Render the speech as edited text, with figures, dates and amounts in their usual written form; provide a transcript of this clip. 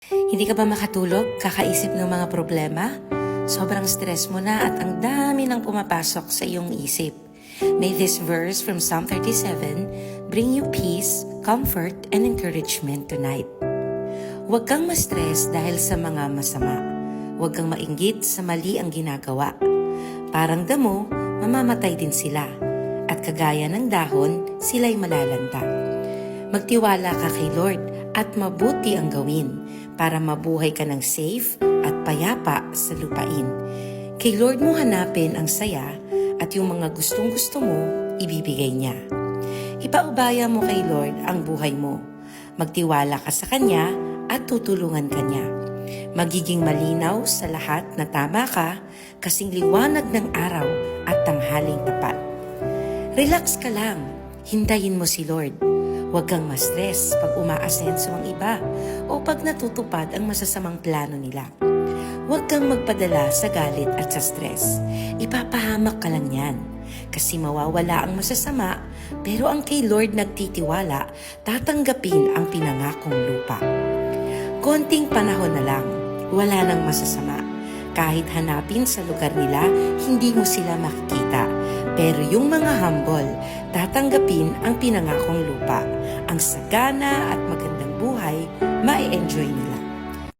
Hindi ka ba makatulog kakaisip ng mga problema? Sobrang stress mo na at ang dami nang pumapasok sa iyong isip. May this verse from Psalm 37 bring you peace, comfort, and encouragement tonight. Huwag kang ma-stress dahil sa mga masama. Huwag kang mainggit sa mali ang ginagawa. Parang damo, mamamatay din sila. At kagaya ng dahon, sila'y malalanta. Magtiwala ka kay Lord at mabuti ang gawin para mabuhay ka ng safe at payapa sa lupain. Kay Lord mo hanapin ang saya at yung mga gustong-gusto mo, ibibigay niya. Ipaubaya mo kay Lord ang buhay mo. Magtiwala ka sa Kanya at tutulungan ka niya. Magiging malinaw sa lahat na tama ka kasing liwanag ng araw at tanghaling tapat. Relax ka lang, hintayin mo si Lord. Huwag kang ma-stress pag umaasenso ang iba o pag natutupad ang masasamang plano nila. Huwag kang magpadala sa galit at sa stress. Ipapahamak ka lang yan. Kasi mawawala ang masasama, pero ang kay Lord nagtitiwala, tatanggapin ang pinangakong lupa. Konting panahon na lang, wala nang masasama. Kahit hanapin sa lugar nila, hindi mo sila makikita. Pero yung mga humble, tatanggapin ang pinangakong lupa. Ang sagana at magandang buhay, ma-enjoy nila.